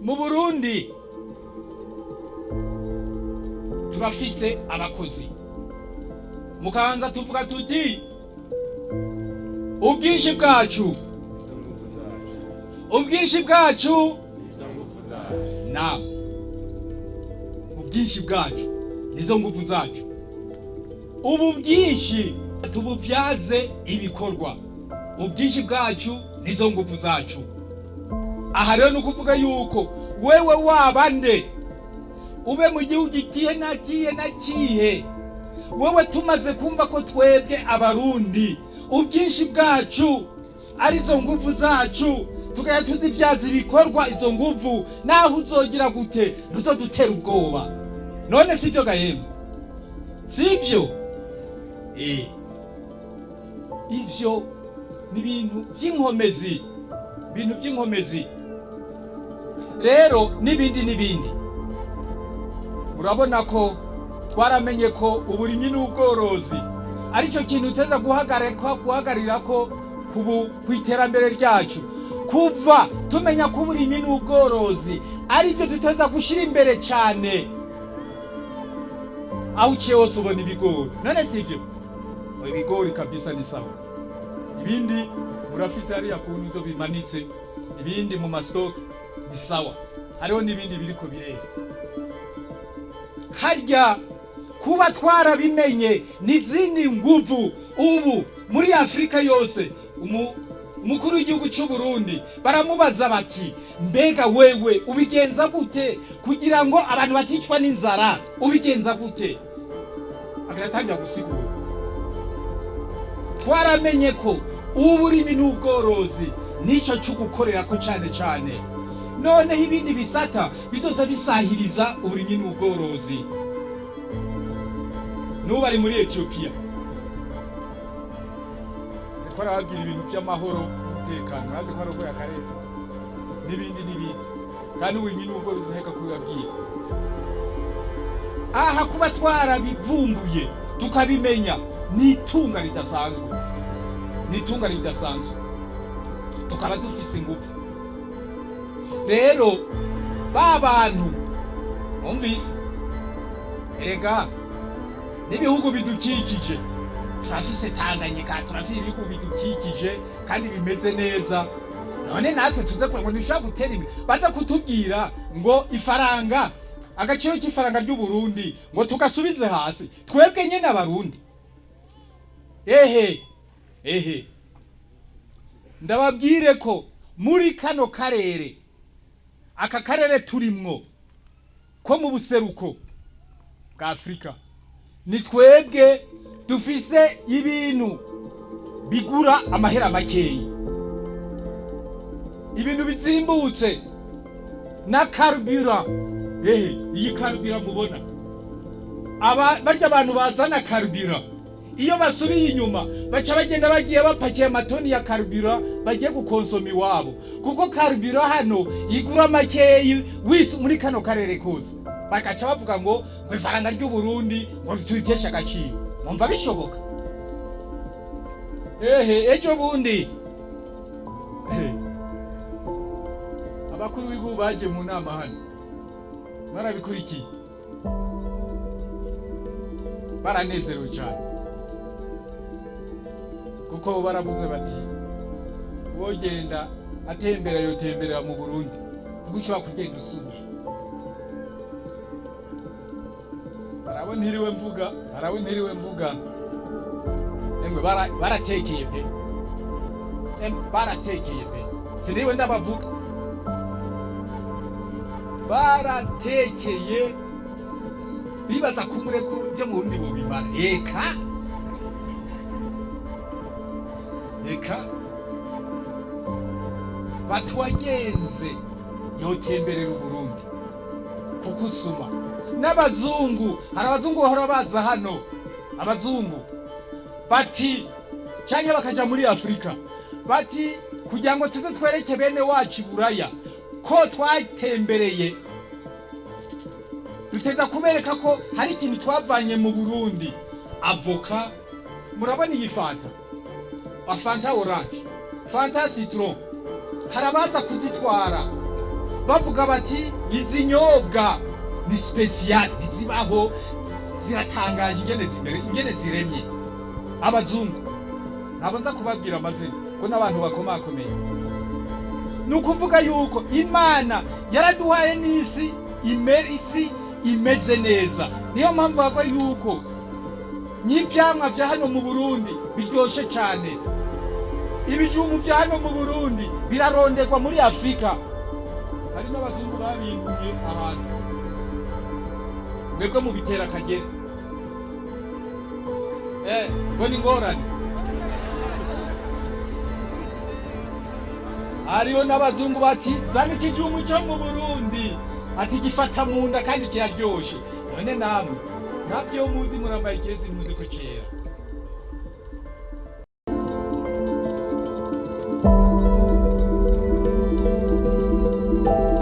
mu Burundi turafise abakozi, mukanza tuvuga tuti ubwinshi bwacu, ubwinshi bwacu na ubwinshi bwacu nizo nguvu zacu. Ubu bwinshi tubuvyaze ibikorwa, ubwinshi bwacu nizo nguvu zacu. Aha rero nukuvuga yuko wewe wabande ube mu gihugu ikihe na kihe, wewe tumaze kumva ko twebwe abarundi ubwinshi bwacu arizo nguvu zacu, tukaya tuzivyaza ibikorwa izo nguvu, naho uzogira gute ruzodutera ubwoba. None sivyo gahemwe, sivyo? Ivyo ni ibintu vy'inkomezi, ibintu vy'inkomezi. Rero n'ibindi murabona ko twaramenye ko uburimyi n'ubworozi arico kintu uteza guhagarira ko kwiterambere ryacu. Kuva tumenya ko uburimyi n'ubworozi aribyo duteza gushira imbere cyane, aho uciye hose ubona ibigori. None sivyo? Ibigori kabisa ni sawa, ibindi murafise hariya kuntu izo bimanitse, ibindi mu mastock ni sawa, hariho n'ibindi biriko birera. Harya kuba twarabimenye n'izindi nguvu. Ubu muri Afrika yose umukuru w'igihugu cy'u Burundi baramubaza bati, mbega wewe ubigenza gute kugira ngo abantu baticwa n'inzara, ubigenza gute? Agatangira gusigura. Twaramenye ko uburimi n'ubworozi nico cyo gukorera ko cyane, noneho ibindi bisata bizoza bisahiriza uburimyi n'ubworozi. Nubu ari muri Ethiopia twaragira ibintu by'amahoro umutekano, urazi ko arogoye akarere n'ibindi, kandi uburimyi n'ubworozi nteka kubibabwira. Aha kuba twarabivumbuye tukabimenya n'itunga ridasanzwe, tukaba dufise ingufu. Rero ba bantu umvise, erega n'ibihugu bidukikije, turafise Tanganyika, turafise ibihugu bidukikije kandi bimeze neza. None natwe tuze ngo nishaka gutera imbere, baza kutubwira ngo ifaranga, agaciro k'ifaranga ry'u Burundi ngo tugasubize hasi twebwe nyene abarundi. Ehe ndababwire ko muri kano karere, aka karere turimwo ko mu buseruko bwa Afrika, ni twebwe dufise ibintu bigura amahera makeyi, ibintu bizimbutse na carburant. Iyi carburant mubona, barya abantu bazana carburant iyo basubiye inyuma baca bagenda bagiye bapakiye amatoni ya carburant bagiye gukonsoma iwabo, kuko carburant hano igura makeyi muri kano karere kose. Bakaca bavuga ngo ifaranga ry'u Burundi ngo turitesha agaciro. Mwumva bishoboka? Ejo bundi abakuru b'igihugu baje mu nama hano, barabikurikiye, baranezerewe cyane, kuko baravuze bati wogenda atembera yotemberera mu Burundi, kuko ushobora kugenda usubira. Arabo ntiriwe mvuga, emwe baratekeye pe, siniriwe ndabavuga, baratekeye bibaza kumure ko byo mu Burundi bo bimara. Eka batwagenze yotemberera u Burundi kuko usuma. N'abazungu, hari abazungu bahora baza hano, abazungu bati cyane bakaja muri Afrika, bati kugira ngo tuze twereke bene wacu Buraya ko twatembereye, duteza kubereka ko hari ikintu twavanye mu Burundi. Avoka, murabona iyi fanta orange, fanta citron, harabaza kuzitwara bavuga bati izi nyobwa ni special ntizibaho ziratangaje ingene ziremye. Abazungu ntabwo nza kubabwira amazina ko n'abantu bakomakomeye. Ni ukuvuga yuko Imana yaraduhaye n'isi imeze neza. Niyo mpamvu bavuga yuko n'ivyamwa vya hano mu Burundi biryoshe cyane. Ibijumbu vya hano mu Burundi biraronderwa muri Afrika. Hari n'abazungu babinguye ahantu. Mwebwe mu bitera Akagera. Ngo ni ngorane. Hariyo n'abazungu bati zana ikijumbu cyo mu Burundi ati gifata mu nda kandi kiraryoshe. None namwe nabyo muzi murambaye ikezi muzi